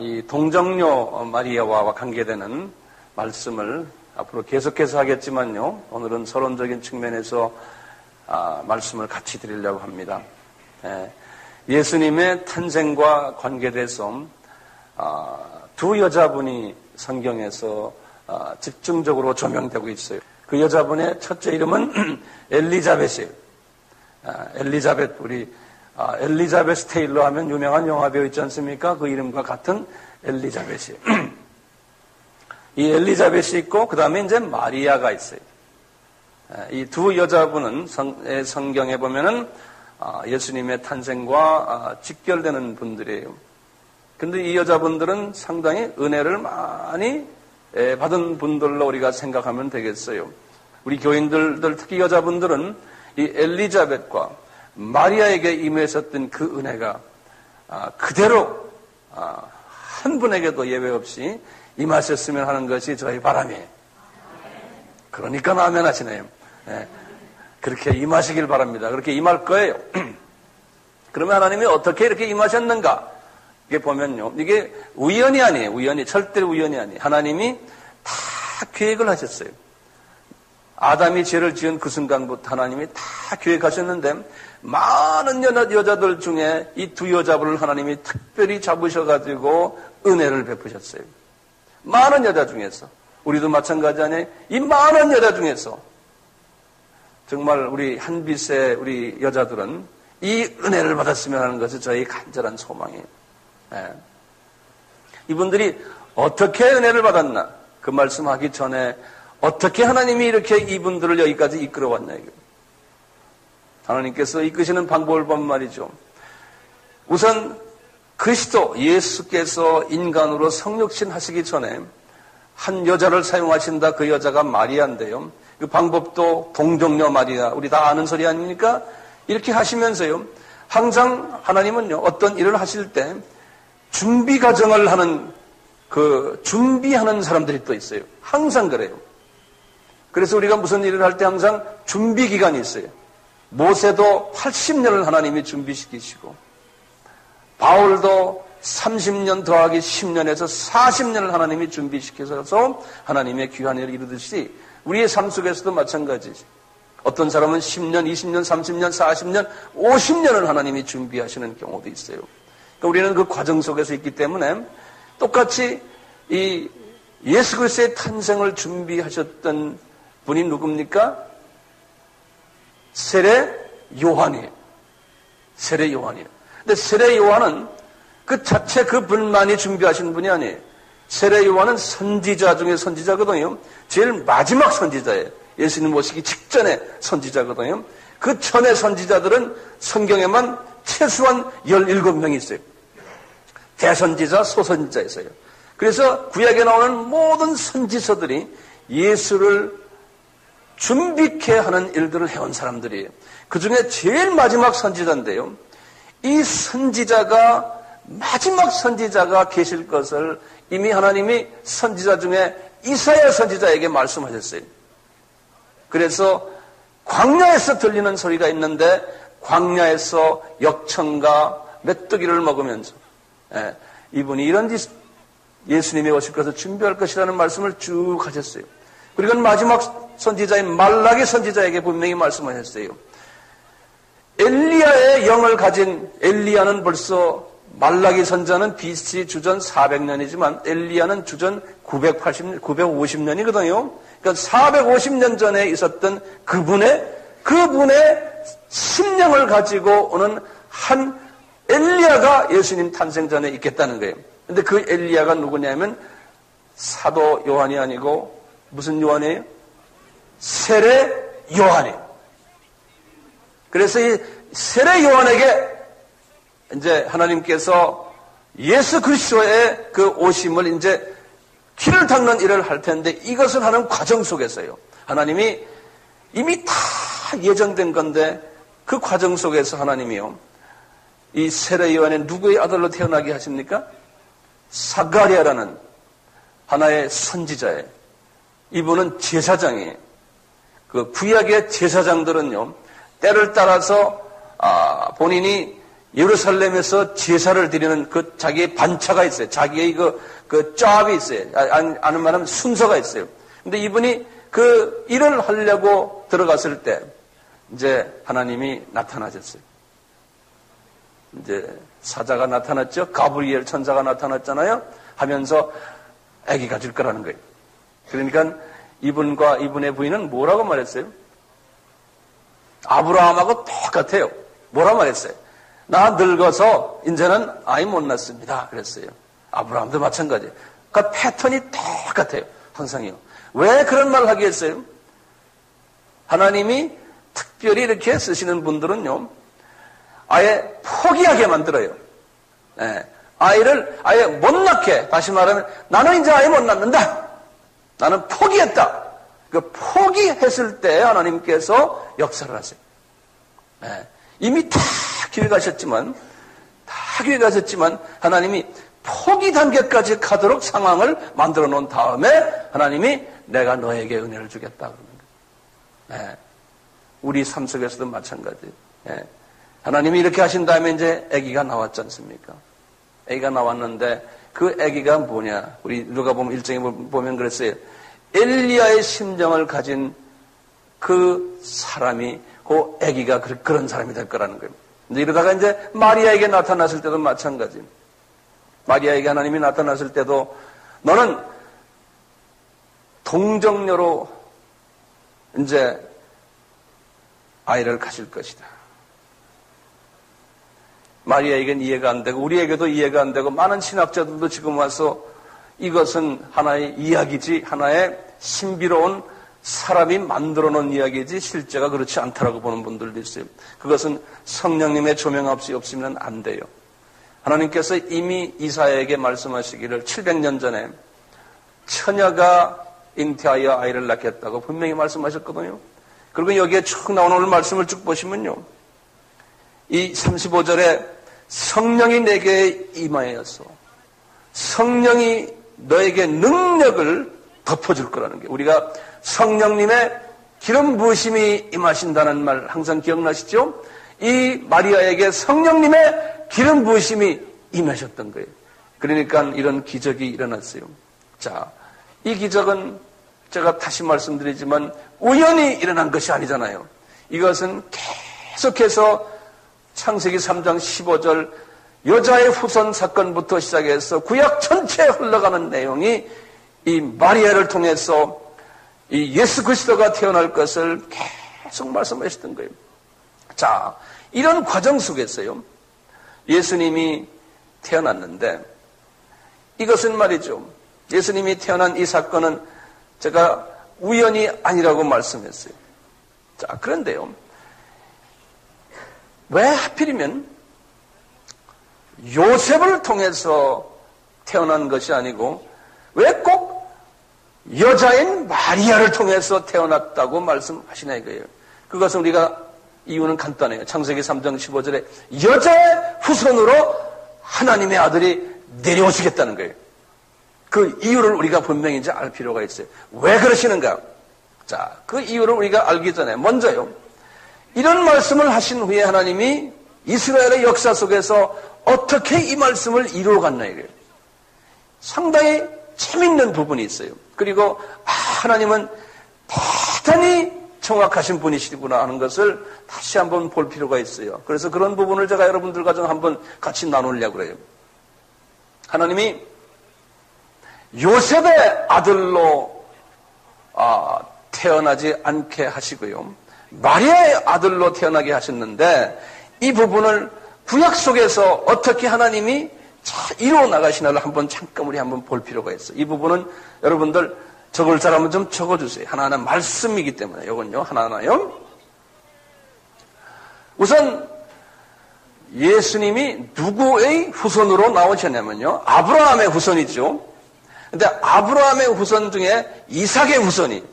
이 동정녀 마리아와 관계되는 말씀을 앞으로 계속해서 하겠지만요. 오늘은 서론적인 측면에서 말씀을 같이 드리려고 합니다. 예수님의 탄생과 관계돼서 두 여자분이 성경에서 집중적으로 조명되고 있어요. 그 여자분의 첫째 이름은 엘리자벳이에요. 엘리자벳, 우리 엘리자베스 테일러 하면 유명한 영화배우 있지 않습니까? 그 이름과 같은 엘리자벳이에요. 이 엘리자벳이 있고 그 다음에 이제 마리아가 있어요. 이 두 여자분은 성경에 보면은 예수님의 탄생과 직결되는 분들이에요. 근데 이 여자분들은 상당히 은혜를 많이 받은 분들로 우리가 생각하면 되겠어요. 우리 교인들, 특히 여자분들은 이 엘리자벳과 마리아에게 임했었던 그 은혜가 그대로 한 분에게도 예외 없이 임하셨으면 하는 것이 저희 바람이에요. 그러니까 아멘 하시네요. 그렇게 임하시길 바랍니다. 그렇게 임할 거예요. 그러면 하나님이 어떻게 이렇게 임하셨는가? 이게 보면요. 이게 우연이 아니에요. 절대로 우연이 아니에요. 하나님이 다 계획을 하셨어요. 아담이 죄를 지은 그 순간부터 하나님이 다 계획하셨는데 많은 여자들 중에 이 두 여자분을 하나님이 특별히 잡으셔가지고 은혜를 베푸셨어요. 많은 여자 중에서. 우리도 마찬가지 아니에요? 이 많은 여자 중에서 정말 우리 한빛의 우리 여자들은 이 은혜를 받았으면 하는 것이 저희 간절한 소망이에요. 이분들이 어떻게 은혜를 받았나? 그 말씀하기 전에 어떻게 하나님이 이렇게 이분들을 여기까지 이끌어왔나 이거. 하나님께서 이끄시는 방법을 보면 말이죠. 우선 그리스도 예수께서 인간으로 성육신 하시기 전에 한 여자를 사용하신다. 그 여자가 마리아인데요. 그 방법도 동정녀 마리아, 우리 다 아는 소리 아닙니까? 이렇게 하시면서요. 항상 하나님은요, 어떤 일을 하실 때 준비 과정을 하는 준비하는 사람들이 또 있어요. 항상 그래요. 그래서 우리가 무슨 일을 할 때 항상 준비 기간이 있어요. 모세도 80년을 하나님이 준비시키시고, 바울도 30년 더하기 10년에서 40년을 하나님이 준비시켜서 하나님의 귀한 일을 이루듯이 우리의 삶 속에서도 마찬가지지. 어떤 사람은 10년, 20년, 30년, 40년, 50년을 하나님이 준비하시는 경우도 있어요. 그러니까 우리는 그 과정 속에서 있기 때문에 똑같이 이 예수 그리스도의 탄생을 준비하셨던 분이 누굽니까? 세례 요한이에요. 세례 요한이에요. 근데 세례 요한은 그 자체 그 분만이 준비하신 분이 아니에요. 세례 요한은 선지자 중에 선지자거든요. 제일 마지막 선지자예요. 예수님 오시기 직전에 선지자거든요. 그 전에 선지자들은 성경에만 최소한 17명이 있어요. 대선지자, 소선지자 있어요. 그래서 구약에 나오는 모든 선지서들이 예수를 준비케 하는 일들을 해온 사람들이에요. 그 중에 제일 마지막 선지자인데요. 이 선지자가 마지막 선지자가 계실 것을 이미 하나님이 선지자 중에 이사야 선지자에게 말씀하셨어요. 그래서 광야에서 들리는 소리가 있는데 광야에서 역청과 메뚜기를 먹으면서 이분이 이런 예수님이 오실 것을 준비할 것이라는 말씀을 쭉 하셨어요. 그리고 마지막 선지자인 말라기 선지자에게 분명히 말씀하셨어요. 엘리야의 영을 가진 엘리야는 벌써 말라기 선지자는 BC 주전 400년이지만 엘리야는 주전 950년이거든요. 그러니까 450년 전에 있었던 그분의 심령을 가지고 오는 한 엘리야가 예수님 탄생 전에 있겠다는 거예요. 근데 그 엘리야가 누구냐면 사도 요한이 아니고 무슨 요한이에요? 세례 요한이에요. 그래서 이 세례 요한에게 이제 하나님께서 예수 그리스도의 그 오심을 이제 길을 닦는 일을 할 텐데 이것을 하는 과정 속에서요. 하나님이 이미 다 예정된 건데 그 과정 속에서 하나님이요. 이 세례 요한의 누구의 아들로 태어나게 하십니까? 사가랴라는 하나의 선지자예요. 이분은 제사장이에요. 그 구약의 제사장들은요. 때를 따라서 본인이 예루살렘에서 제사를 드리는 그 자기의 반차가 있어요. 자기의 그 짭이 있어요. 아는 말하면 순서가 있어요. 근데 이분이 그 일을 하려고 들어갔을 때 이제 하나님이 나타나셨어요. 이제 사자가 나타났죠. 가브리엘 천사가 나타났잖아요. 하면서 아기가 줄 거라는 거예요. 그러니까 이분과 이분의 부인은 뭐라고 말했어요? 아브라함하고 똑같아요. 뭐라고 말했어요? 나 늙어서 이제는 아이 못 낳습니다. 그랬어요. 아브라함도 마찬가지예요. 그러니까 패턴이 똑같아요. 항상요. 왜 그런 말을 하게 했어요? 하나님이 특별히 이렇게 쓰시는 분들은요, 아예 포기하게 만들어요. 네. 아이를 아예 못 낳게, 다시 말하면 나는 이제 아이 못 낳는다. 나는 포기했다. 그 포기했을 때 하나님께서 역사를 하세요. 네. 이미 다 길 가셨지만 하나님이 포기 단계까지 가도록 상황을 만들어 놓은 다음에 하나님이 내가 너에게 은혜를 주겠다 그러는 거예요. 네. 우리 삶 속에서도 마찬가지예요. 네. 하나님이 이렇게 하신 다음에 이제 아기가 나왔지 않습니까? 아기가 나왔는데 그 아기가 뭐냐? 우리 누가복음 1장에 보면 그랬어요. 엘리야의 심정을 가진 그 사람이 그 아기가 그런 사람이 될 거라는 거예요. 근데 이러다가 이제 마리아에게 나타났을 때도 마찬가지. 마리아에게 하나님이 나타났을 때도 너는 동정녀로 이제 아이를 가질 것이다. 마리아에게는 이해가 안 되고 우리에게도 이해가 안 되고 많은 신학자들도 지금 와서 이것은 하나의 이야기지, 하나의 신비로운 사람이 만들어 놓은 이야기지 실제가 그렇지 않다라고 보는 분들도 있어요. 그것은 성령님의 조명 없이 없으면 안 돼요. 하나님께서 이미 이사야에게 말씀하시기를 700년 전에 처녀가 잉태하여 아이를 낳겠다고 분명히 말씀하셨거든요. 그리고 여기에 쭉 나오는 오늘 말씀을 쭉 보시면요. 이 35절에 성령이 내게 임하여서 성령이 너에게 능력을 덮어줄 거라는 게, 우리가 성령님의 기름 부으심이 임하신다는 말 항상 기억나시죠? 이 마리아에게 성령님의 기름 부으심이 임하셨던 거예요. 그러니까 이런 기적이 일어났어요. 자, 이 기적은 제가 다시 말씀드리지만 우연히 일어난 것이 아니잖아요. 이것은 계속해서 창세기 3장 15절 여자의 후손 사건부터 시작해서 구약 전체에 흘러가는 내용이 이 마리아를 통해서 이 예수 그리스도가 태어날 것을 계속 말씀하셨던 거예요. 자, 이런 과정 속에서요, 예수님이 태어났는데 이것은 말이죠. 예수님이 태어난 이 사건은 제가 우연이 아니라고 말씀했어요. 자, 그런데요. 왜 하필이면 요셉을 통해서 태어난 것이 아니고 왜 꼭 여자인 마리아를 통해서 태어났다고 말씀하시나 이거예요. 그것은 우리가 이유는 간단해요. 창세기 3장 15절에 여자의 후손으로 하나님의 아들이 내려오시겠다는 거예요. 그 이유를 우리가 분명히 이제 알 필요가 있어요. 왜 그러시는가? 자, 그 이유를 우리가 알기 전에 먼저요. 이런 말씀을 하신 후에 하나님이 이스라엘의 역사 속에서 어떻게 이 말씀을 이루어갔나 이거예요. 상당히 재밌는 부분이 있어요. 그리고 하나님은 대단히 정확하신 분이시구나 하는 것을 다시 한번 볼 필요가 있어요. 그래서 그런 부분을 제가 여러분들과 좀 한번 같이 나누려고 그래요. 하나님이 요셉의 아들로 태어나지 않게 하시고요. 마리아의 아들로 태어나게 하셨는데 이 부분을 구약 속에서 어떻게 하나님이 이루어 나가시나를 한번 잠깐 우리 한번 볼 필요가 있어요. 이 부분은 여러분들 적을 사람은 좀 적어주세요. 하나하나 말씀이기 때문에 이건요 하나하나요. 우선 예수님이 누구의 후손으로 나오셨냐면요. 아브라함의 후손이죠. 근데 아브라함의 후손 중에 이삭의 후손이,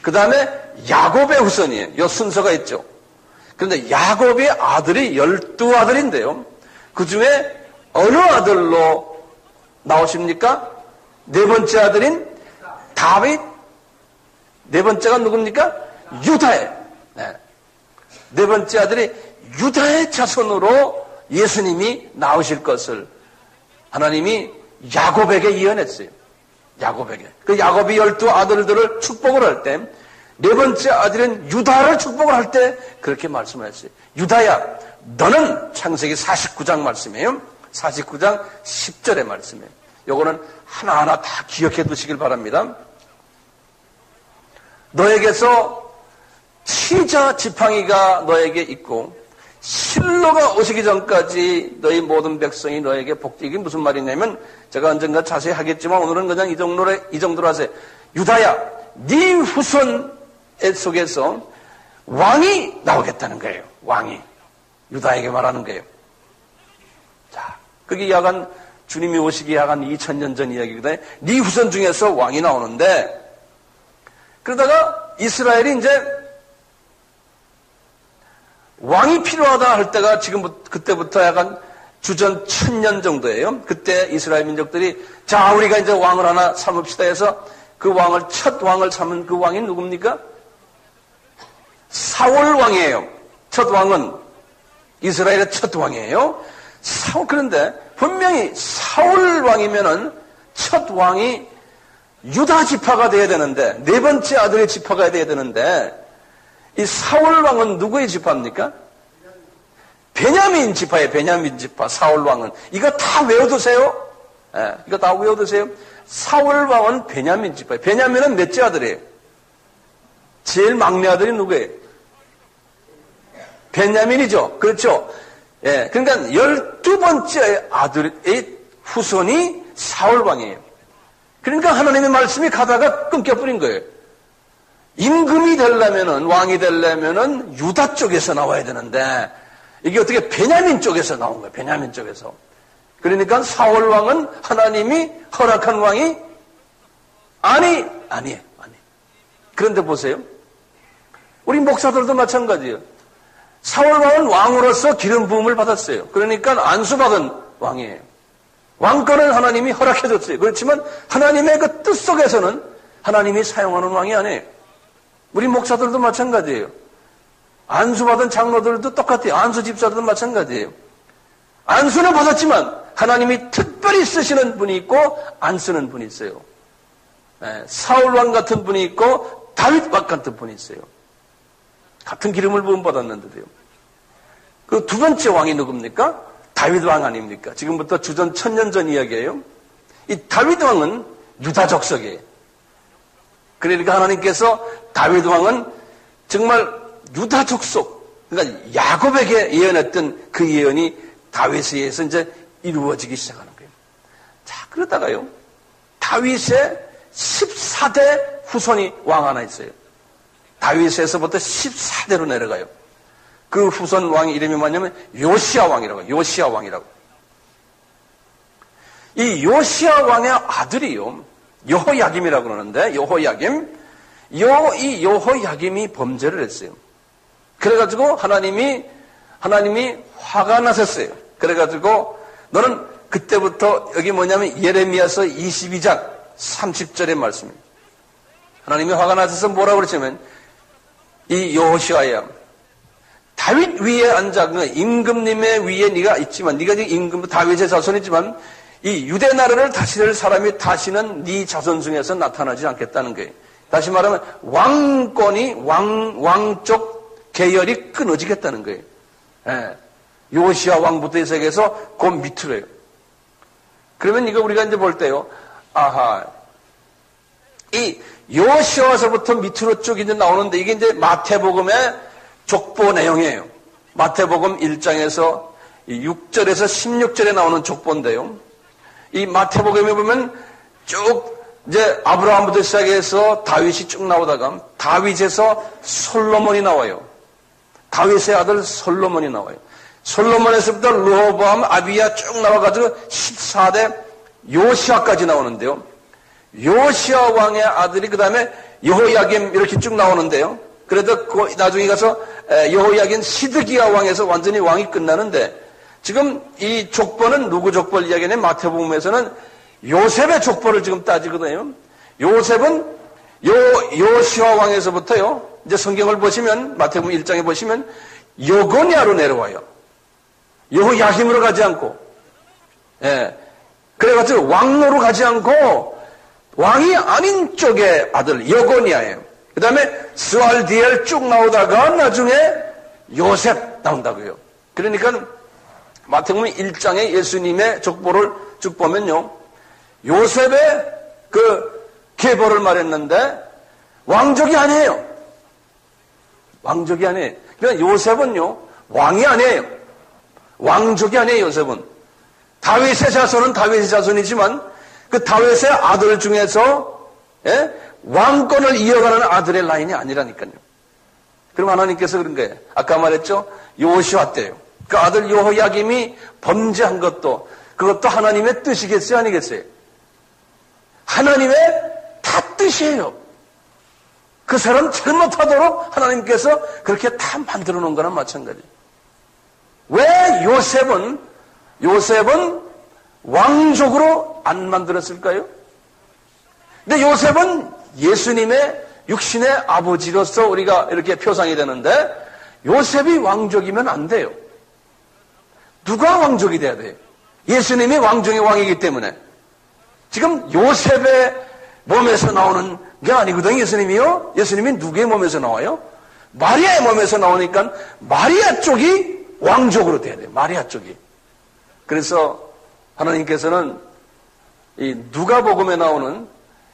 그 다음에 야곱의 후손이에요. 이 순서가 있죠. 그런데 야곱의 아들이 12아들인데요. 그 중에 어느 아들로 나오십니까? 네 번째 아들인 다윗. 네 번째가 누굽니까? 유다의. 네 번째 아들이 유다의 자손으로 예수님이 나오실 것을 하나님이 야곱에게 예언했어요. 야곱에게. 그 야곱이 12 아들들을 축복을 할 때, 네 번째 아들인 유다를 축복을 할 때 그렇게 말씀을 했어요. 유다야, 너는 창세기 49장 말씀이에요. 49장 10절의 말씀이에요. 요거는 하나하나 다 기억해 두시길 바랍니다. 너에게서 치자 지팡이가 너에게 있고 실로가 오시기 전까지 너희 모든 백성이 너에게 복되기. 이게 무슨 말이냐면 제가 언젠가 자세히 하겠지만 오늘은 그냥 이 정도로 하세요. 유다야, 네 후손 속에서 왕이 나오겠다는 거예요. 왕이. 유다에게 말하는 거예요. 자, 그게 약간 주님이 오시기 약간 2000년 전 이야기거든요. 네 후손 중에서 왕이 나오는데 그러다가 이스라엘이 이제 왕이 필요하다 할 때가 그때부터 약간 주전 1000년 정도예요. 그때 이스라엘 민족들이 자, 우리가 이제 왕을 하나 삼읍시다 해서 그 왕을, 첫 왕을 삼은 그 왕이 누굽니까? 사울 왕이에요. 첫 왕은 이스라엘의 첫 왕이에요. 그런데 분명히 사울 왕이면은 첫 왕이 유다 지파가 돼야 되는데, 네 번째 아들의 지파가 돼야 되는데, 이 사울 왕은 누구의 지파입니까? 베냐민 지파예요. 베냐민 지파. 사울 왕은. 이거 다 외워두세요. 예, 이거 다 외워두세요. 사울 왕은 베냐민 지파예요. 베냐민은 몇째 아들이에요? 제일 막내 아들이 누구예요? 베냐민이죠. 그렇죠. 예, 그러니까 12번째 아들의 후손이 사울 왕이에요. 그러니까 하나님의 말씀이 가다가 끊겨버린 거예요. 임금이 되려면은, 왕이 되려면은 유다 쪽에서 나와야 되는데, 이게 어떻게 베냐민 쪽에서 나온 거예요. 베냐민 쪽에서. 그러니까 사울 왕은 하나님이 허락한 왕이 아니에요. 그런데 보세요. 우리 목사들도 마찬가지예요. 사울 왕은 왕으로서 기름 부음을 받았어요. 그러니까 안수받은 왕이에요. 왕권을 하나님이 허락해줬어요. 그렇지만 하나님의 그 뜻 속에서는 하나님이 사용하는 왕이 아니에요. 우리 목사들도 마찬가지예요. 안수받은 장로들도 똑같아요. 안수 집사들도 마찬가지예요. 안수는 받았지만 하나님이 특별히 쓰시는 분이 있고 안 쓰는 분이 있어요. 사울 왕 같은 분이 있고 다윗 왕 같은 분이 있어요. 같은 기름을 부음받았는데도요. 그 두 번째 왕이 누굽니까? 다윗 왕 아닙니까? 지금부터 주전 1000년 전 이야기예요. 이 다윗 왕은 유다 족속이에요. 그러니까 하나님께서 다윗 왕은 정말 유다 족속, 그러니까 야곱에게 예언했던 그 예언이 다윗에 의해서 이제 이루어지기 시작하는 거예요. 자, 그러다가요, 다윗의 14대 후손이 왕 하나 있어요. 다윗에서부터 14대로 내려가요. 그 후손 왕의 이름이 뭐냐면 요시야 왕이라고 해요. 요시야 왕이라고. 이 요시야 왕의 아들이요, 여호야김이라고 그러는데, 이 여호야김이 범죄를 했어요. 그래가지고 하나님이 화가 나셨어요. 그래가지고 너는 그때부터 여기 뭐냐면 예레미야서 22장 30절의 말씀입니다. 하나님이 화가 나셔서 뭐라고 그러시면 이 여호시아야, 다윗 위에 앉아, 그러니까 임금님의 위에 네가 있지만, 네가 지금 임금 다윗의 자손이지만 이 유대 나라를 다스릴 사람이 다시는 네 자손 중에서 나타나지 않겠다는 거예요. 다시 말하면 왕권이 왕쪽 계열이 끊어지겠다는 거예요. 예. 요시야 왕부터 시작해서 그 밑으로요. 그러면 이거 우리가 이제 볼 때요, 아하, 이 요시아서부터 밑으로 쭉 이제 나오는데 이게 이제 마태복음의 족보 내용이에요. 마태복음 1장에서 6절에서 16절에 나오는 족보인데요. 이 마태복음에 보면 쭉 이제 아브라함부터 시작해서 다윗이 쭉 나오다가 다윗에서 솔로몬이 나와요. 다윗의 아들 솔로몬이 나와요. 솔로몬에서부터 르호보암, 아비야 쭉 나와가지고 14대 요시아까지 나오는데요. 요시아 왕의 아들이 그 다음에 여호야김 이렇게 쭉 나오는데요. 그래도 그 나중에 가서 여호야김 시드기야 왕에서 완전히 왕이 끝나는데 지금 이 족보는 누구 족보를 이야기하냐면 마태복음에서는 요셉의 족보를 지금 따지거든요. 요셉은 요시아 왕에서부터요. 이제 성경을 보시면 마태복음 1장에 보시면 여고냐로 내려와요. 여호야김으로 가지 않고, 예. 그래가지고 왕로로 가지 않고 왕이 아닌 쪽의 아들 여고니아예요. 그 다음에 스알디엘 쭉 나오다가 나중에 요셉 나온다고요. 그러니까 마태복음 1장에 예수님의 족보를 쭉 보면요, 요셉의 그 계보를 말했는데 왕족이 아니에요. 왕족이 아니에요. 그러니까 요셉은요, 왕이 아니에요. 왕족이 아니에요, 요셉은. 다윗의 자손은 다윗의 자손이지만 그 다윗의 아들 중에서, 예? 왕권을 이어가는 아들의 라인이 아니라니까요. 그럼 하나님께서 그런 거예요. 아까 말했죠? 요시아 때요. 그 아들 여호야김이 범죄한 것도, 그것도 하나님의 뜻이겠어요, 아니겠어요? 하나님의 다 뜻이에요. 그 사람 잘못하도록 하나님께서 그렇게 다 만들어 놓은 거나 마찬가지예요. 왜 요셉은 왕족으로 안 만들었을까요? 근데 요셉은 예수님의 육신의 아버지로서 우리가 이렇게 표상이 되는데 요셉이 왕족이면 안 돼요. 누가 왕족이 돼야 돼요? 예수님이 왕중의 왕이기 때문에. 지금 요셉의 몸에서 나오는 게 아니거든요, 예수님이요. 예수님이 누구의 몸에서 나와요? 마리아의 몸에서 나오니까 마리아 쪽이 왕족으로 돼야 돼요. 마리아 쪽이. 그래서 하나님께서는 이 누가복음에 나오는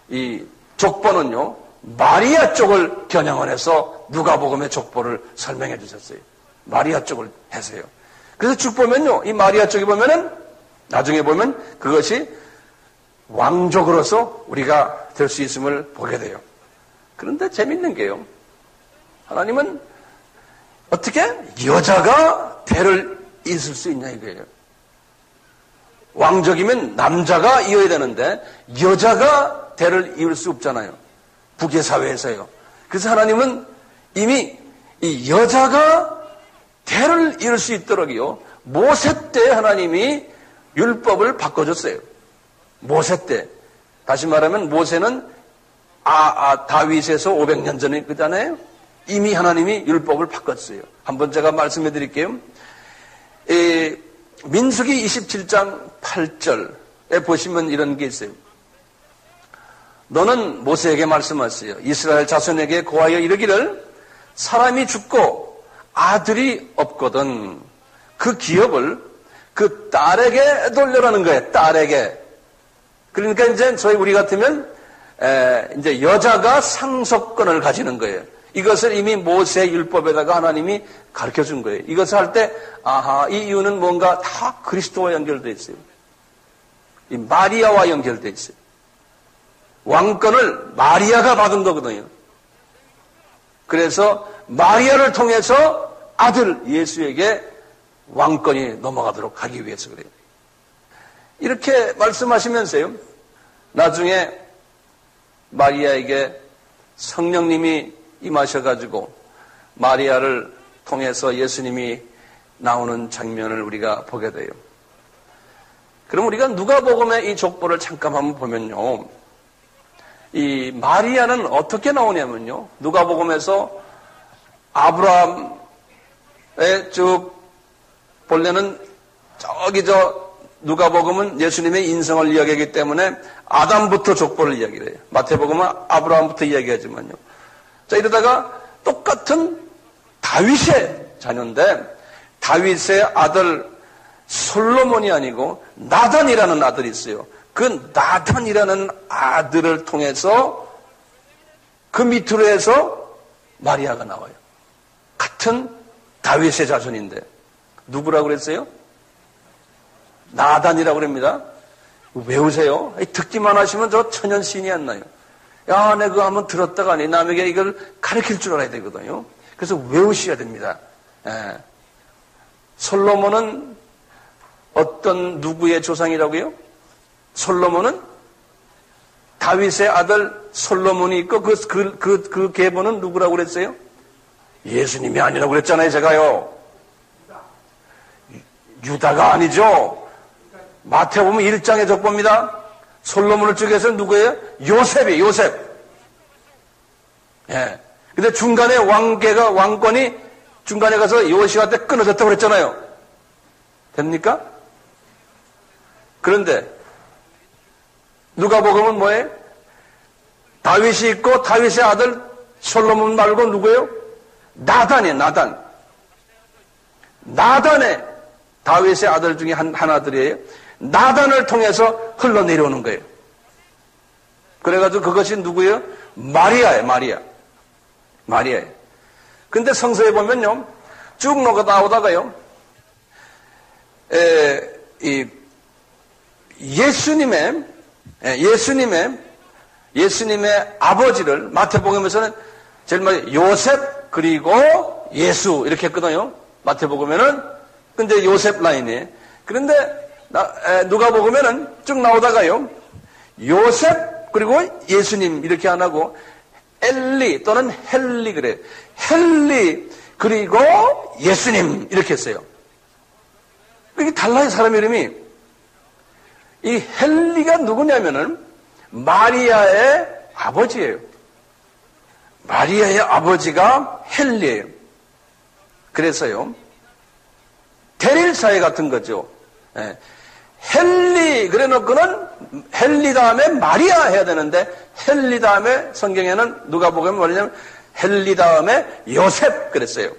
이 족보는요, 마리아 쪽을 겨냥을 해서 누가복음의 족보를 설명해 주셨어요. 마리아 쪽을 해서요. 그래서 쭉 보면요, 이 마리아 쪽에 보면은 나중에 보면 그것이 왕족으로서 우리가 될 수 있음을 보게 돼요. 그런데 재밌는 게요, 하나님은 어떻게 여자가 대를 이을 수 있냐 이거예요. 왕족이면 남자가 이어야 되는데 여자가 대를 이을 수 없잖아요. 북의 사회에서요. 그래서 하나님은 이미 이 여자가 대를 이을 수 있도록요, 모세 때 하나님이 율법을 바꿔줬어요. 모세 때. 다시 말하면 모세는 다윗에서 500년 전에 그잖아요. 이미 하나님이 율법을 바꿨어요. 한번 제가 말씀해 드릴게요. 민수기 27장 8절에 보시면 이런 게 있어요. 너는 모세에게 말씀하세요. 이스라엘 자손에게 고하여 이르기를, 사람이 죽고 아들이 없거든 그 기업을 그 딸에게 돌려라는 거예요. 딸에게. 그러니까 이제 저희 우리 같으면 이제 여자가 상속권을 가지는 거예요. 이것을 이미 모세 율법에다가 하나님이 가르쳐 준 거예요. 이것을 할 때, 이 이유는 뭔가 다 그리스도와 연결되어 있어요. 이 마리아와 연결되어 있어요. 왕권을 마리아가 받은 거거든요. 그래서 마리아를 통해서 아들 예수에게 왕권이 넘어가도록 하기 위해서 그래요. 이렇게 말씀하시면서요, 나중에 마리아에게 성령님이 임하셔가지고 마리아를 통해서 예수님이 나오는 장면을 우리가 보게 돼요. 그럼 우리가 누가복음의 이 족보를 잠깐 한번 보면요, 이 마리아는 어떻게 나오냐면요, 누가복음에서 아브라함의 쭉 본래는 누가복음은 예수님의 인성을 이야기하기 때문에 아담부터 족보를 이야기를 해요. 마태복음은 아브라함부터 이야기하지만요. 자, 이러다가 똑같은 다윗의 자녀인데 다윗의 아들 솔로몬이 아니고 나단이라는 아들이 있어요. 그 나단이라는 아들을 통해서 그 밑으로 해서 마리아가 나와요. 같은 다윗의 자손인데 누구라고 그랬어요? 나단이라고 그럽니다. 외우세요. 듣기만 하시면 저 천연 신이 안 나요. 야, 내가 그거 한번 들었다가니 남에게 이걸 가르칠 줄 알아야 되거든요. 그래서 외우셔야 됩니다. 예. 솔로몬은 어떤 누구의 조상이라고요? 솔로몬은 다윗의 아들 솔로몬이 있고 그 계보는 누구라고 그랬어요? 예수님이 아니라고 그랬잖아요, 제가요. 유다가 아니죠. 마태복음 1장의 족보입니다. 솔로몬을 쪽에서 누구예요? 요셉이, 요셉. 예. 근데 중간에 왕권이 중간에 가서 요시아 때 끊어졌다고 그랬잖아요. 됩니까? 그런데 누가복음은 뭐예요? 다윗이 있고 다윗의 아들 솔로몬 말고 누구예요? 나단이에요. 나단의 다윗의 아들 중에 하나들이에요. 나단을 통해서 흘러내려오는 거예요. 그래가지고 그것이 누구예요? 마리아예요. 근데 성서에 보면요, 쭉 나오다가요, 예수님의 아버지를 마태복음에서는 제일 먼저 요셉 그리고 예수 이렇게 했거든요. 마태복음에는. 근데 요셉 라인이에요. 그런데 누가복음에는 쭉 나오다가요, 요셉 그리고 예수님 이렇게 안 하고 엘리 또는 헬리 그래요. 헬리 그리고 예수님 이렇게 했어요. 이게 달라요. 사람 이름이. 이 헬리가 누구냐면은 마리아의 아버지예요. 마리아의 아버지가 헬리예요. 그래서요, 대릴사회 같은 거죠. 헬리 그래 놓고는 헬리 다음에 마리아 해야 되는데 헬리 다음에 성경에는 누가 보면 뭐냐면 헬리 다음에 요셉 그랬어요.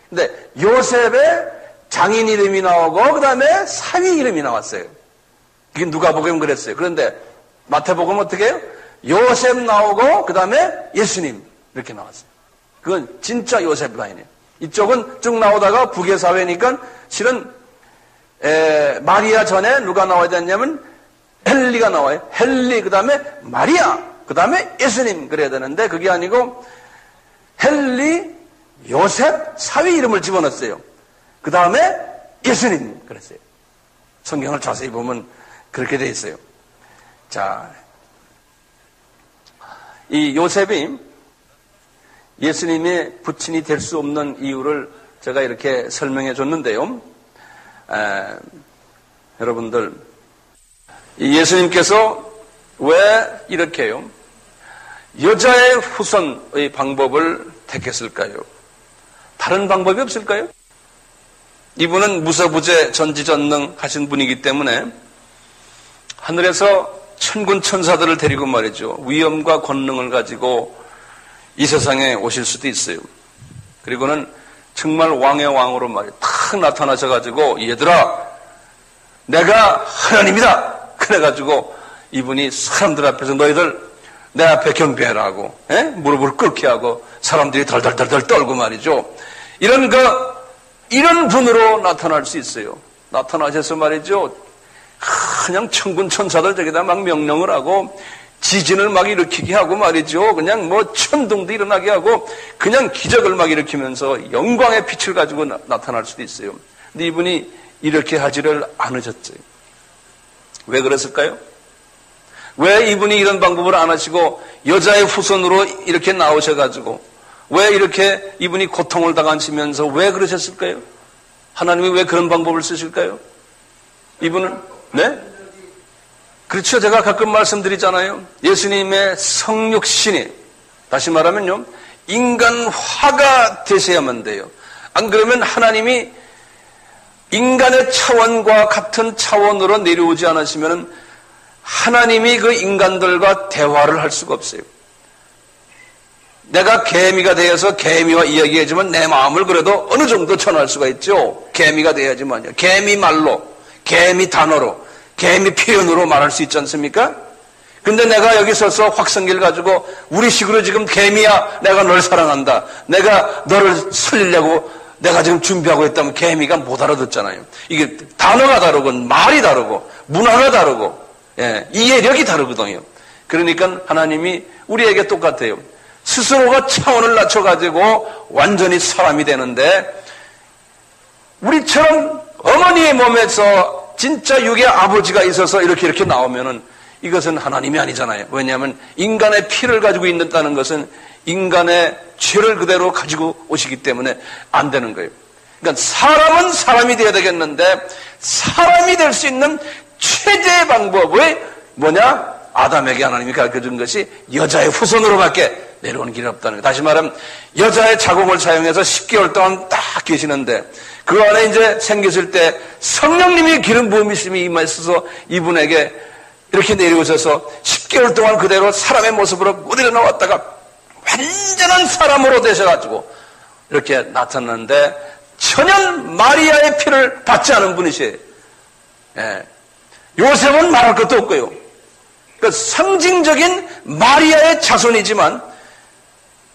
근데 요셉의 장인 이름이 나오고 그 다음에 사위 이름이 나왔어요. 그게 누가 보면 그랬어요. 그런데 마태복음 어떻게 해요? 요셉 나오고 그 다음에 예수님 이렇게 나왔어요. 그건 진짜 요셉 라인이에요. 이쪽은 쭉 나오다가 북의 사회니까 실은 마리아 전에 누가 나와야 되냐면 헬리가 나와요. 헬리 그 다음에 마리아 그 다음에 예수님 그래야 되는데 그게 아니고 헬리 요셉 사위 이름을 집어넣었어요. 그 다음에 예수님 그랬어요. 성경을 자세히 보면 그렇게 돼 있어요. 자, 이 요셉이 예수님의 부친이 될 수 없는 이유를 제가 이렇게 설명해 줬는데요. 여러분들, 예수님께서 왜 이렇게 해요? 여자의 후손의 방법을 택했을까요? 다른 방법이 없을까요? 이분은 무서부재 전지전능 하신 분이기 때문에 하늘에서 천군 천사들을 데리고 말이죠. 위엄과 권능을 가지고 이 세상에 오실 수도 있어요. 그리고는 정말 왕의 왕으로 말이죠. 탁 나타나셔가지고 얘들아 내가 하나님이다. 그래가지고 이분이 사람들 앞에서 너희들 내 앞에 경배해라 하고 무릎을 꿇게 하고 사람들이 덜덜덜덜 떨고 말이죠. 이런 분으로 나타날 수 있어요. 나타나셔서 말이죠. 그냥 천군 천사들 저기다 막 명령을 하고 지진을 막 일으키게 하고 말이죠. 그냥 뭐 천둥도 일어나게 하고 그냥 기적을 막 일으키면서 영광의 빛을 가지고 나타날 수도 있어요. 근데 이분이 이렇게 하지를 않으셨어요. 왜 그랬을까요? 왜 이분이 이런 방법을 안 하시고 여자의 후손으로 이렇게 나오셔가지고 왜 이렇게 이분이 고통을 당하시면서 왜 그러셨을까요? 하나님이 왜 그런 방법을 쓰실까요? 이분은 네? 그렇죠. 제가 가끔 말씀드리잖아요. 예수님의 성육신이 다시 말하면요. 인간화가 되셔야만 돼요. 안 그러면 하나님이 인간의 차원과 같은 차원으로 내려오지 않으시면 하나님이 그 인간들과 대화를 할 수가 없어요. 내가 개미가 되어서 개미와 이야기하지만 내 마음을 그래도 어느 정도 전할 수가 있죠. 개미가 되어야지만요. 개미 말로, 개미 단어로, 개미 표현으로 말할 수 있지 않습니까? 근데 내가 여기 서서 확성기를 가지고 우리 식으로 지금 개미야 내가 널 사랑한다. 내가 너를 살리려고 내가 지금 준비하고 있다면 개미가 못 알아듣잖아요. 이게 단어가 다르고 말이 다르고 문화가 다르고 이해력이 다르거든요. 그러니까 하나님이 우리에게 똑같아요. 스스로가 차원을 낮춰가지고 완전히 사람이 되는데 우리처럼 어머니의 몸에서 진짜 육의 아버지가 있어서 이렇게 나오면은 이것은 하나님이 아니잖아요. 왜냐하면 인간의 피를 가지고 있다는 것은 인간의 죄를 그대로 가지고 오시기 때문에 안 되는 거예요. 그러니까 사람은 사람이 되어야 되겠는데 사람이 될 수 있는 최대의 방법이 뭐냐? 아담에게 하나님이 가르쳐준 것이 여자의 후손으로밖에 내려오는 길이 없다는 거예요. 다시 말하면 여자의 자궁을 사용해서 10개월 동안 딱 계시는데 그 안에 이제 생겼을 때 성령님이 기름 부음이 임하셔서 이분에게 이렇게 내려오셔서 10개월 동안 그대로 사람의 모습으로 그대로 나왔다가 완전한 사람으로 되셔가지고 이렇게 나타났는데 천연 마리아의 피를 받지 않은 분이세요. 예. 요셉은 말할 것도 없고요. 그러니까 상징적인 마리아의 자손이지만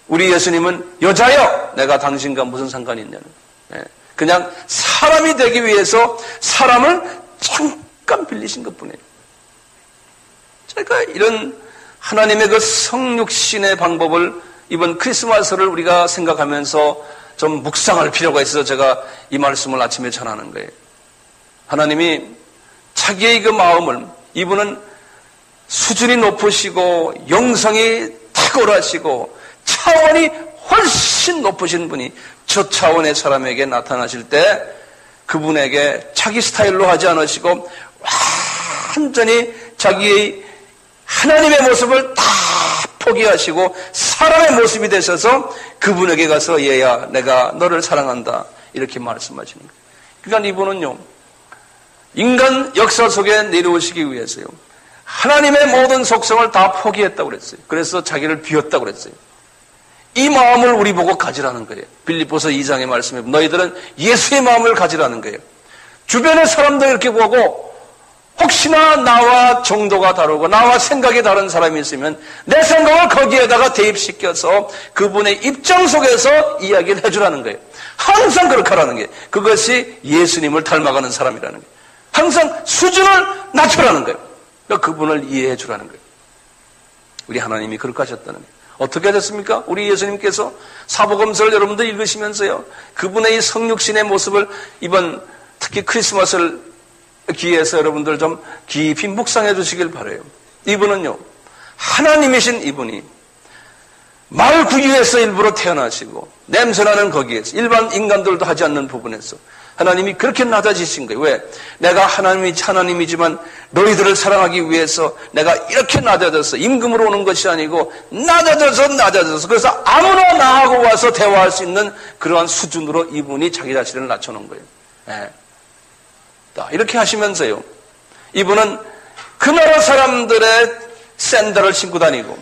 우리 예수님은 여자여 내가 당신과 무슨 상관이 있냐는 예. 그냥 사람이 되기 위해서 사람을 잠깐 빌리신 것뿐이에요. 그러니까 이런 하나님의 그 성육신의 방법을 이번 크리스마스를 우리가 생각하면서 좀 묵상할 필요가 있어서 제가 이 말씀을 아침에 전하는 거예요. 하나님이 자기의 그 마음을 이분은 수준이 높으시고 영성이 탁월하시고 차원이 훨씬 높으신 분이 저 차원의 사람에게 나타나실 때 그분에게 자기 스타일로 하지 않으시고 완전히 자기의 하나님의 모습을 다 포기하시고 사람의 모습이 되셔서 그분에게 가서 얘야 내가 너를 사랑한다 이렇게 말씀하시는 거예요. 그러니까 이분은요 인간 역사 속에 내려오시기 위해서요 하나님의 모든 속성을 다 포기했다고 그랬어요. 그래서 자기를 비웠다고 그랬어요. 이 마음을 우리 보고 가지라는 거예요. 빌립보서 2장의 말씀에 너희들은 예수의 마음을 가지라는 거예요. 주변의 사람들 이렇게 보고 혹시나 나와 정도가 다르고 나와 생각이 다른 사람이 있으면 내 생각을 거기에다가 대입시켜서 그분의 입장 속에서 이야기를 해주라는 거예요. 항상 그렇게 하라는 거예요. 그것이 예수님을 닮아가는 사람이라는 거예요. 항상 수준을 낮추라는 거예요. 그러니까 그분을 이해해 주라는 거예요. 우리 하나님이 그렇게 하셨다는 거예요. 어떻게 하셨습니까? 우리 예수님께서 사복음서를 여러분들 읽으시면서요. 그분의 이 성육신의 모습을 이번 특히 크리스마스를 기해서 여러분들 좀 깊이 묵상해 주시길 바라요. 이분은요. 하나님이신 이분이 말 구유에서 일부러 태어나시고 냄새나는 거기에서 일반 인간들도 하지 않는 부분에서 하나님이 그렇게 낮아지신 거예요. 왜? 내가 하나님이지만 너희들을 사랑하기 위해서 내가 이렇게 낮아져서 임금으로 오는 것이 아니고 낮아져서 그래서 아무나 나하고 와서 대화할 수 있는 그러한 수준으로 이분이 자기 자신을 낮춰놓은 거예요. 네. 이렇게 하시면서요. 이분은 그 나라 사람들의 샌들을 신고 다니고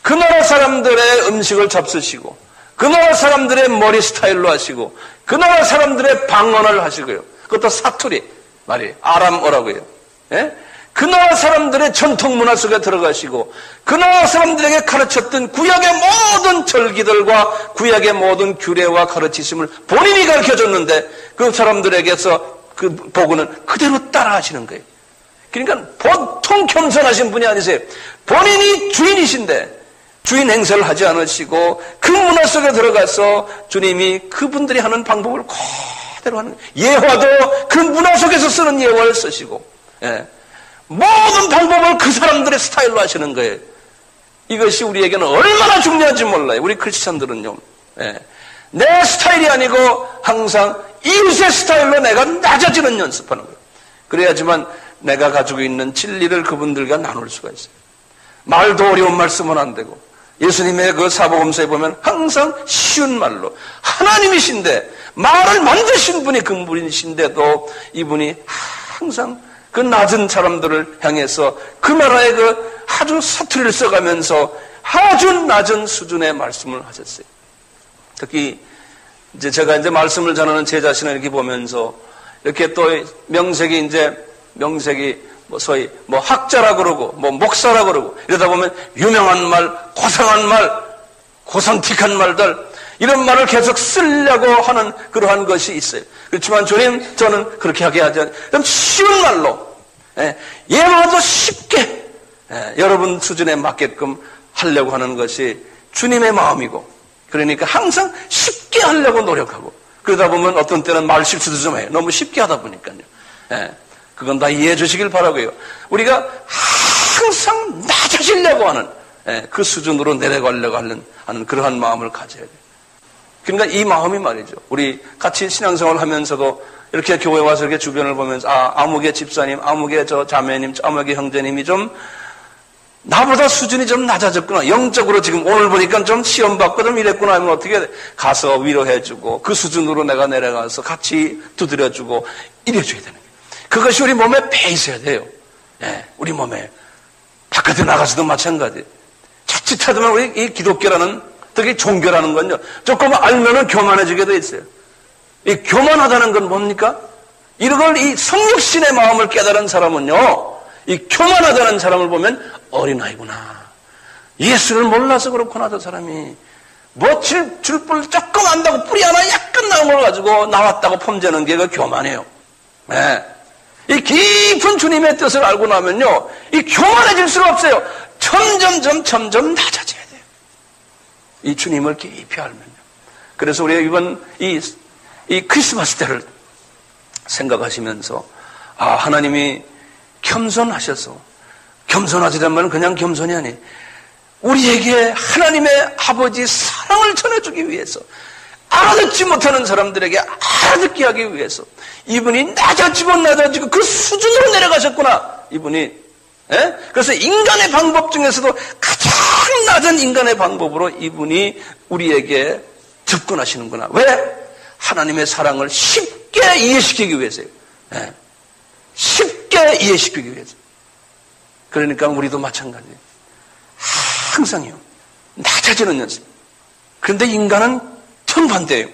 그 나라 사람들의 음식을 잡수시고 그 나라 사람들의 머리 스타일로 하시고 그 나라 사람들의 방언을 하시고요. 그것도 사투리 말이에요. 아람어라고요. 예? 그 나라 사람들의 전통 문화 속에 들어가시고 그 나라 사람들에게 가르쳤던 구약의 모든 절기들과 구약의 모든 규례와 가르치심을 본인이 가르쳐줬는데 그 사람들에게서 그 보고는 그대로 따라하시는 거예요. 그러니까 보통 겸손하신 분이 아니세요. 본인이 주인이신데 주인 행세를 하지 않으시고 그 문화 속에 들어가서 주님이 그분들이 하는 방법을 그대로 하는 거예요. 예화도 그 문화 속에서 쓰는 예화를 쓰시고 예. 모든 방법을 그 사람들의 스타일로 하시는 거예요. 이것이 우리에게는 얼마나 중요한지 몰라요. 우리 크리스찬들은요. 예. 내 스타일이 아니고 항상 이웃의 스타일로 내가 낮아지는 연습하는 거예요. 그래야지만 내가 가지고 있는 진리를 그분들과 나눌 수가 있어요. 말도 어려운 말씀은 안 되고 예수님의 그 사복음서에 보면 항상 쉬운 말로 하나님이신데 말을 만드신 분이 그분이신데도 이분이 항상 그 낮은 사람들을 향해서 그 나라의 그 아주 사투리를 써가면서 아주 낮은 수준의 말씀을 하셨어요. 특히 이제 제가 이제 말씀을 전하는 제 자신을 이렇게 보면서 이렇게 또 명색이 뭐 소위 뭐 학자라 그러고 뭐 목사라 그러고 이러다 보면 유명한 말, 고상한 말, 고상틱한 말들 이런 말을 계속 쓰려고 하는 그러한 것이 있어요. 그렇지만 주님 저는 그렇게 하게 하지 않아요. 좀 쉬운 말로 예화도 쉽게 여러분 수준에 맞게끔 하려고 하는 것이 주님의 마음이고 그러니까 항상 쉽게 하려고 노력하고 그러다 보면 어떤 때는 말 실수도 좀 해요. 너무 쉽게 하다 보니까요. 그건 다 이해해 주시길 바라고요. 우리가 항상 낮아지려고 하는 그 수준으로 내려가려고 하는 그러한 마음을 가져야 돼요. 그러니까 이 마음이 말이죠. 우리 같이 신앙생활을 하면서도 이렇게 교회 와서 이렇게 주변을 보면서 아무개 집사님, 아무개 저 자매님, 아무개 형제님이 좀 나보다 수준이 좀 낮아졌구나. 영적으로 지금 오늘 보니까 좀 시험받고 좀 이랬구나 하면 어떻게 가서 위로해주고 그 수준으로 내가 내려가서 같이 두드려주고 이래줘야 되는 거예요. 그것이 우리 몸에 배 있어야 돼요. 예, 우리 몸에. 바깥에 나가서도 마찬가지. 자칫하면 우리 이 기독교라는, 특히 종교라는 건요, 조금 알면은 교만해지게 돼 있어요. 이 교만하다는 건 뭡니까? 이걸 이 성육신의 마음을 깨달은 사람은요, 이 교만하다는 사람을 보면 어린아이구나. 예수를 몰라서 그렇구나, 저 사람이. 뭐 줄뿔 조금 안다고 뿌리 하나 약간 나온 걸 가지고 나왔다고 폼재는 게 그 교만해요. 네. 이 깊은 주님의 뜻을 알고 나면요, 이 교만해질 수가 없어요. 점점 낮아져야 돼요. 이 주님을 깊이 알면요. 그래서 우리가 이번 이 크리스마스 때를 생각하시면서, 아, 하나님이 겸손하셔서, 겸손하시단 말은 그냥 겸손이 아니, 우리에게 하나님의 아버지 사랑을 전해주기 위해서, 알아듣지 못하는 사람들에게 알아듣게 하기 위해서 이분이 낮아지고 그 수준으로 내려가셨구나. 이분이. 예? 그래서 인간의 방법 중에서도 가장 낮은 인간의 방법으로 이분이 우리에게 접근하시는구나. 왜? 하나님의 사랑을 쉽게 이해시키기 위해서요. 예? 쉽게 이해시키기 위해서. 그러니까 우리도 마찬가지예요. 항상요. 낮아지는 연습. 그런데 인간은 정반대예요.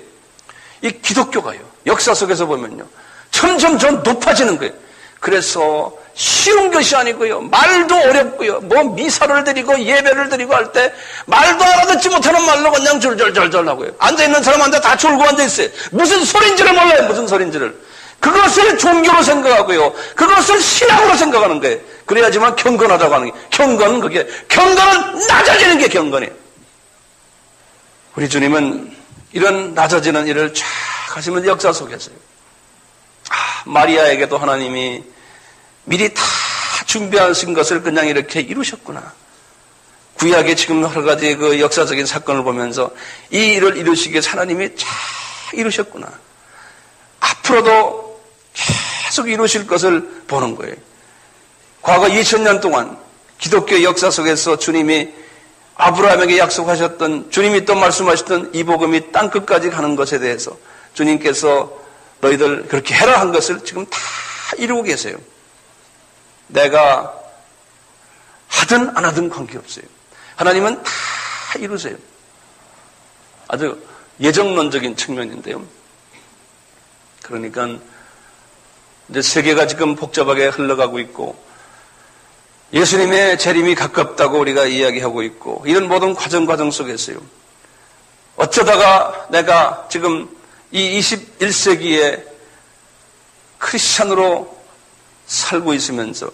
이 기독교가요. 역사 속에서 보면요. 점점 높아지는 거예요. 그래서 쉬운 것이 아니고요. 말도 어렵고요. 뭐 미사를 드리고 예배를 드리고 할 때 말도 알아듣지 못하는 말로 그냥 줄줄줄줄 하고요. 앉아있는 사람한테 다 졸고 앉아있어요. 무슨 소린지를 몰라요. 무슨 소린지를. 그것을 종교로 생각하고요. 그것을 신앙으로 생각하는 거예요. 그래야지만 경건하다고 하는 게. 경건은 낮아지는 게 경건이에요. 우리 주님은 이런 낮아지는 일을 쫙 하시면 역사 속에서요. 마리아에게도 하나님이 미리 다 준비하신 것을 그냥 이렇게 이루셨구나. 구약의 지금 여러 가지 그 역사적인 사건을 보면서 이 일을 이루시기 위해서 하나님이 쫙 이루셨구나. 앞으로도 계속 이루실 것을 보는 거예요. 과거 2000년 동안 기독교 역사 속에서 주님이 아브라함에게 약속하셨던, 주님이 또 말씀하셨던 이 복음이 땅끝까지 가는 것에 대해서 주님께서 너희들 그렇게 해라 한 것을 지금 다 이루고 계세요. 내가 하든 안 하든 관계없어요. 하나님은 다 이루세요. 아주 예정론적인 측면인데요. 그러니까 이제 세계가 지금 복잡하게 흘러가고 있고 예수님의 재림이 가깝다고 우리가 이야기하고 있고 이런 모든 과정 속에서요. 어쩌다가 내가 지금 이 21세기에 크리스찬으로 살고 있으면서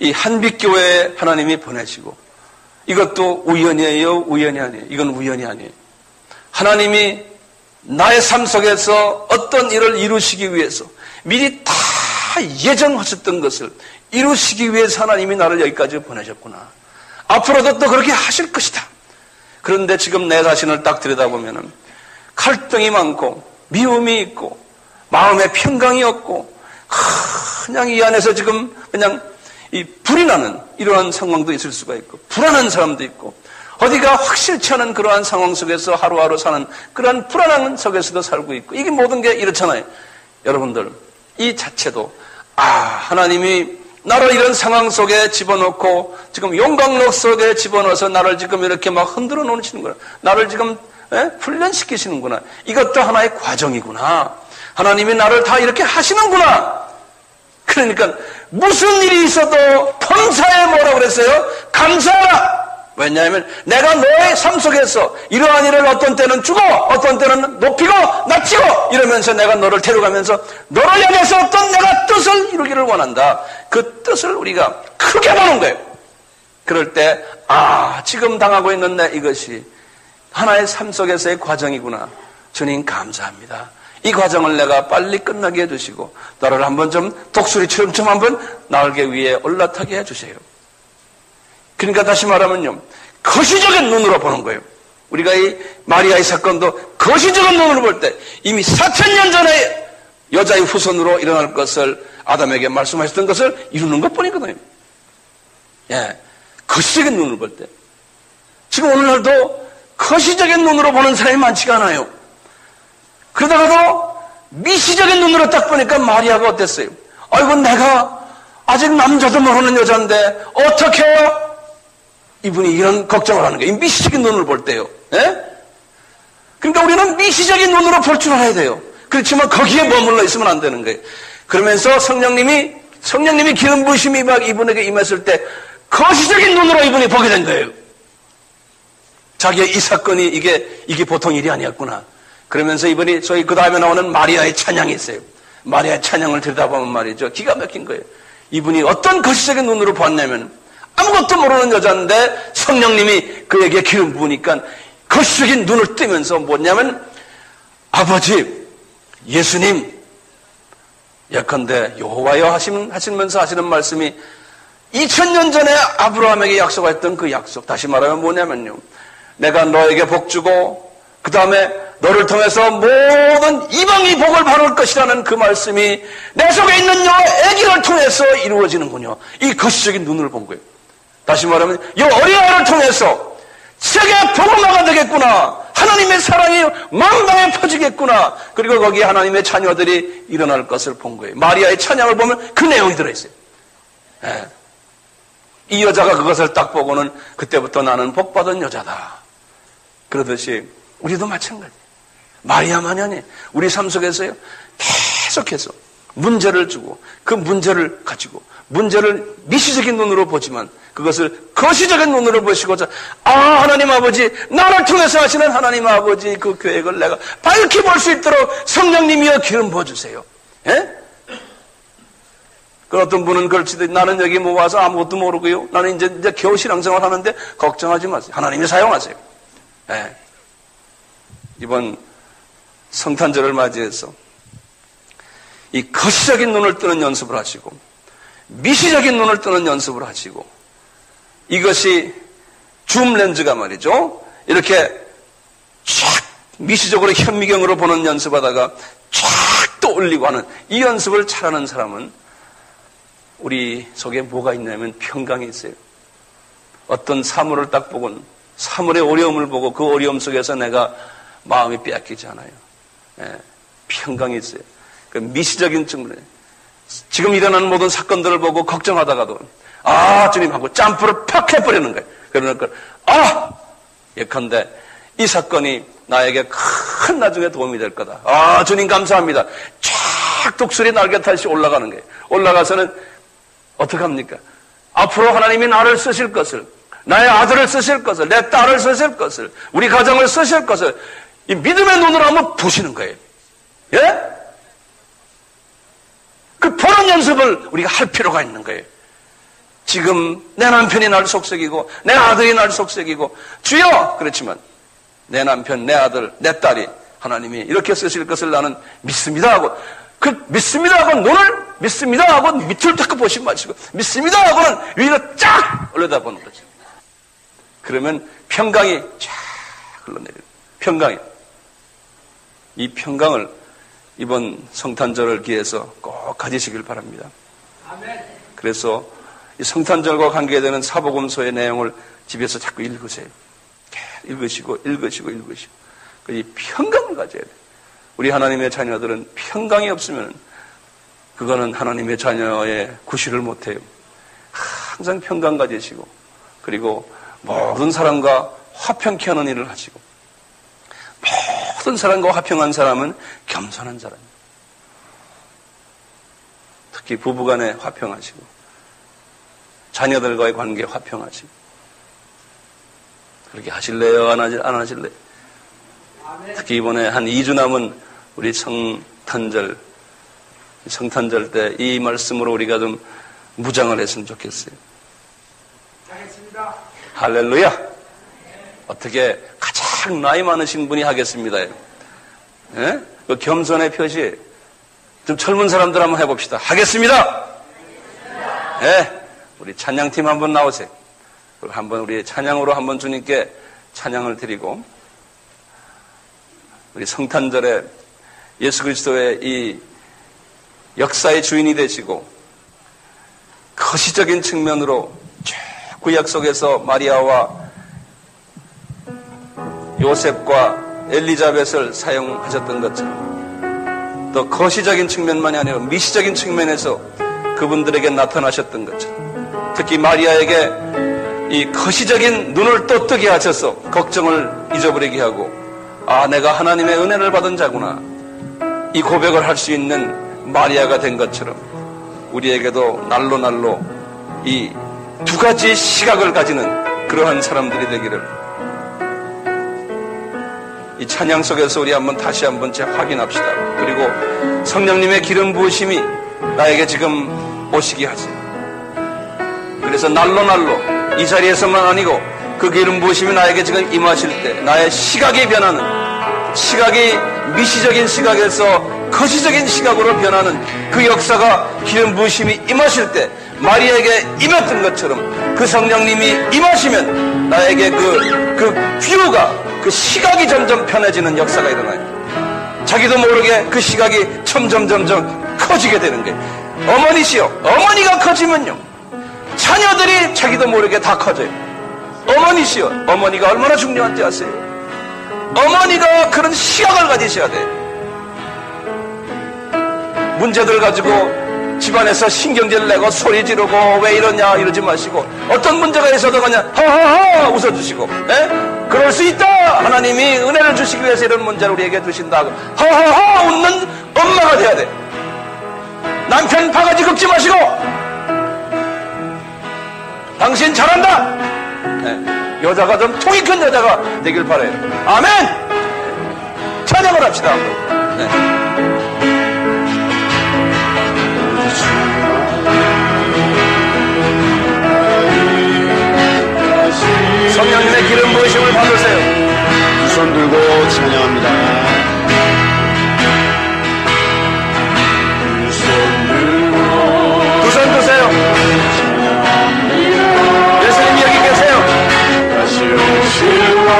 이 한빛교회에 하나님이 보내시고 이것도 우연이에요? 우연이 아니에요. 이건 우연이 아니에요. 하나님이 나의 삶 속에서 어떤 일을 이루시기 위해서 미리 다 예정하셨던 것을 이루시기 위해서 하나님이 나를 여기까지 보내셨구나. 앞으로도 또 그렇게 하실 것이다. 그런데 지금 내 자신을 딱 들여다보면 갈등이 많고 미움이 있고 마음에 평강이 없고 그냥 이 안에서 지금 그냥 이 불이 나는 이러한 상황도 있을 수가 있고 불안한 사람도 있고 어디가 확실치 않은 그러한 상황 속에서 하루하루 사는 그러한 불안한 속에서도 살고 있고 이게 모든 게 이렇잖아요. 여러분들 이 자체도 하나님이 나를 이런 상황 속에 집어넣고 지금 용광로 속에 집어넣어서 나를 지금 이렇게 막 흔들어 놓으시는구나. 나를 지금 훈련시키시는구나. 이것도 하나의 과정이구나. 하나님이 나를 다 이렇게 하시는구나. 그러니까 무슨 일이 있어도 범사에 뭐라고 그랬어요? 감사하라. 왜냐하면 내가 너의 삶 속에서 이러한 일을 어떤 때는 주고 어떤 때는 높이고 낮추고 이러면서 내가 너를 데려가면서 너를 향해서 어떤 내가 뜻을 이루기를 원한다. 그 뜻을 우리가 크게 보는 거예요. 그럴 때 지금 당하고 있는 내 이것이 하나의 삶 속에서의 과정이구나. 주님 감사합니다. 이 과정을 내가 빨리 끝나게 해주시고 너를 한번 좀 독수리처럼 좀 한번 날개 위에 올라타게 해주세요. 그러니까 다시 말하면요. 거시적인 눈으로 보는 거예요. 우리가 이 마리아의 사건도 거시적인 눈으로 볼 때 이미 4000년 전에 여자의 후손으로 일어날 것을 아담에게 말씀하셨던 것을 이루는 것뿐이거든요. 예. 거시적인 눈을 볼 때. 지금 오늘날도 거시적인 눈으로 보는 사람이 많지가 않아요. 그러다가도 미시적인 눈으로 딱 보니까 마리아가 어땠어요? 아이고, 내가 아직 남자도 모르는 여자인데 어떻게 이분이 이런 걱정을 하는 거예요. 이 미시적인 눈을 볼 때요. 예? 그러니까 우리는 미시적인 눈으로 볼 줄 알아야 돼요. 그렇지만 거기에 머물러 있으면 안 되는 거예요. 그러면서 성령님이 기름 부으심이 막 이분에게 임했을 때 거시적인 눈으로 이분이 보게 된 거예요. 자기의 이 사건이 이게 보통 일이 아니었구나. 그러면서 이분이 저희 그 다음에 나오는 마리아의 찬양이 있어요. 마리아의 찬양을 들여다보면 말이죠. 기가 막힌 거예요. 이분이 어떤 거시적인 눈으로 봤냐면 아무것도 모르는 여자인데 성령님이 그에게 기름 부으니까 거시적인 눈을 뜨면서 뭐냐면 아버지 예수님 예컨대 여호와여 하시면서 하시는 말씀이 2000년 전에 아브라함에게 약속했던 그 약속, 다시 말하면 뭐냐면요, 내가 너에게 복 주고 그 다음에 너를 통해서 모든 이방이 복을 받을 것이라는 그 말씀이 내 속에 있는 여 아기를 통해서 이루어지는군요. 이 거시적인 눈을 본 거예요. 다시 말하면 이 어린아이를 통해서 세계 복음화가 되겠구나. 하나님의 사랑이 만방에 퍼지겠구나. 그리고 거기에 하나님의 자녀들이 일어날 것을 본 거예요. 마리아의 찬양을 보면 그 내용이 들어있어요. 네. 이 여자가 그것을 딱 보고는 그때부터 나는 복받은 여자다. 그러듯이 우리도 마찬가지예요. 마리아만이 아니에요. 우리 삶 속에서요, 계속해서 문제를 주고 그 문제를 가지고 문제를 미시적인 눈으로 보지만 그것을 거시적인 눈으로 보시고자 하나님 아버지, 나를 통해서 하시는 하나님 아버지 그 계획을 내가 밝히 볼 수 있도록 성령님이여 기름 부어주세요. 예? 그 어떤 분은 그렇지, 나는 여기 뭐 와서 아무것도 모르고요, 나는 이제 겨우 신앙생활 하는데 걱정하지 마세요. 하나님이 사용하세요. 예. 이번 성탄절을 맞이해서 이 거시적인 눈을 뜨는 연습을 하시고 미시적인 눈을 뜨는 연습을 하시고, 이것이 줌 렌즈가 말이죠, 이렇게 쫙 미시적으로 현미경으로 보는 연습하다가 쫙 또 올리고 하는 이 연습을 잘하는 사람은 우리 속에 뭐가 있냐면 평강이 있어요. 어떤 사물을 딱 보고는 사물의 어려움을 보고 그 어려움 속에서 내가 마음이 빼앗기지 않아요. 예, 평강이 있어요. 그 미시적인 측면에 지금 일어나는 모든 사건들을 보고 걱정하다가도 주님 하고 점프를 팍 해버리는 거예요. 그러니까 예컨대 이 사건이 나에게 큰 나중에 도움이 될 거다. 주님 감사합니다. 쫙 독수리 날개 타듯이 올라가는 거예요. 올라가서는 어떻게 합니까? 앞으로 하나님이 나를 쓰실 것을, 나의 아들을 쓰실 것을, 내 딸을 쓰실 것을, 우리 가정을 쓰실 것을 이 믿음의 눈으로 한번 보시는 거예요. 예? 그 보는 연습을 우리가 할 필요가 있는 거예요. 지금 내 남편이 날 속삭이고 내 아들이 날 속삭이고 주여, 그렇지만 내 남편, 내 아들, 내 딸이 하나님이 이렇게 쓰실 것을 나는 믿습니다 하고, 그 믿습니다 하고 눈을 믿습니다 하고 밑을 딱 보시 마시고 믿습니다 하고는 위로 쫙 올려다보는 거죠. 그러면 평강이 쫙 흘러내려요. 평강이. 이 평강을 이번 성탄절을 기해서 꼭 가지시길 바랍니다. 그래서 이 성탄절과 관계되는 사복음서의 내용을 집에서 자꾸 읽으세요. 읽으시고 이 평강을 가져야 돼요. 우리 하나님의 자녀들은 평강이 없으면 그거는 하나님의 자녀의 구실을 못해요. 항상 평강 가지시고, 그리고 모든 사람과 화평케 하는 일을 하시고, 모든 사람과 화평한 사람은 겸손한 사람이에요. 특히 부부간에 화평하시고 자녀들과의 관계에 화평하시고, 그렇게 하실래요? 안 하실래요? 특히 이번에 한 2주 남은 우리 성탄절 때 이 말씀으로 우리가 좀 무장을 했으면 좋겠어요. 하겠습니다. 할렐루야. 어떻게 가장 나이 많으신 분이 하겠습니다. 예? 그 겸손의 표시. 좀 젊은 사람들 한번 해봅시다. 하겠습니다. 예. 우리 찬양팀 한번 나오세요. 그리고 한번 우리 찬양으로 한번 주님께 찬양을 드리고, 우리 성탄절에 예수 그리스도의 이 역사의 주인이 되시고 거시적인 측면으로 쭉 구약 속에서 마리아와 요셉과 엘리자벳을 사용하셨던 것처럼 또 거시적인 측면만이 아니라 미시적인 측면에서 그분들에게 나타나셨던 것처럼 특히 마리아에게 이 거시적인 눈을 또 뜨게 하셔서 걱정을 잊어버리게 하고 내가 하나님의 은혜를 받은 자구나 이 고백을 할 수 있는 마리아가 된 것처럼 우리에게도 날로 이 두 가지 시각을 가지는 그러한 사람들이 되기를 이 찬양 속에서 우리 다시 한번 확인합시다. 그리고 성령님의 기름 부으심이 나에게 지금 오시게 하세요. 그래서 날로 이 자리에서만 아니고 그 기름 부으심이 나에게 지금 임하실 때 나의 시각이 변하는, 시각이 미시적인 시각에서 거시적인 시각으로 변하는 그 역사가 기름 부으심이 임하실 때 마리아에게 임했던 것처럼 그 성령님이 임하시면 나에게 그 뷰가, 그 시각이 점점 편해지는 역사가 일어나요. 자기도 모르게 그 시각이 점점 커지게 되는 거예요. 어머니시여, 어머니가 커지면요 자녀들이 자기도 모르게 다 커져요. 어머니시여, 어머니가 얼마나 중요한지 아세요? 어머니가 그런 시각을 가지셔야 돼요. 문제들 가지고 집안에서 신경질 내고 소리 지르고 왜 이러냐 이러지 마시고 어떤 문제가 있어도 그냥 하하하 웃어주시고 그럴 수 있다. 하나님이 은혜를 주시기 위해서 이런 문제를 우리에게 주신다고 하하하 웃는 엄마가 돼야 돼. 남편 바가지 긁지 마시고 당신 잘한다. 여자가 좀 통이 큰 여자가 되길 바라요. 아멘. 찬양을 합시다. 성령님의 기름 부으심을 받으세요. 두 손 들고 찬양합니다. 두 손 드세요. 예수님 여기 계세요. 다시 오실라.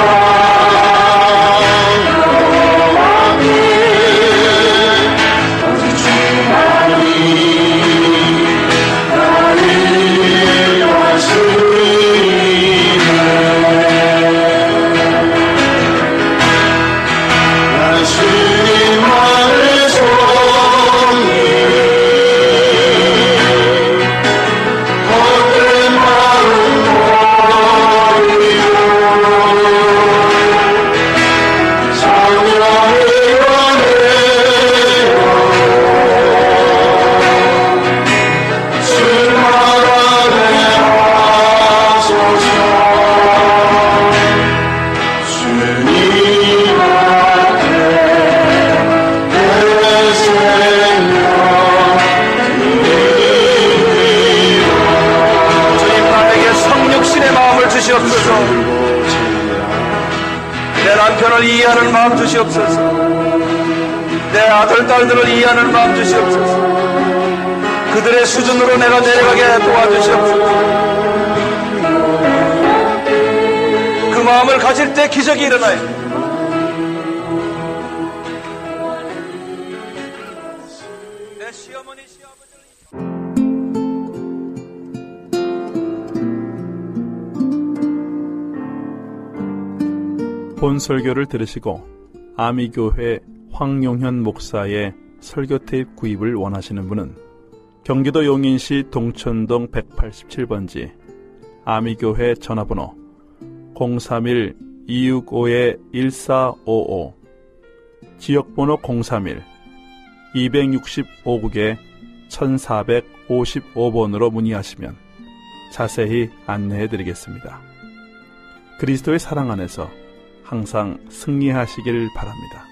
이해하는 마음 주시옵소서. 내 아들, 딸들을 이해하는 마음 주시옵소서. 그들의 수준으로 내가 내려가게 도와주시옵소서. 그 마음을 가질 때 기적이 일어나요. 내 시어머니, 시아버지를 본 설교를 들으시고 아미교회 황용현 목사의 설교 테이프 구입을 원하시는 분은 경기도 용인시 동천동 187번지 아미교회 전화번호 031-265-1455 지역번호 031-265국에 1455번으로 문의하시면 자세히 안내해 드리겠습니다. 그리스도의 사랑 안에서 항상 승리하시길 바랍니다.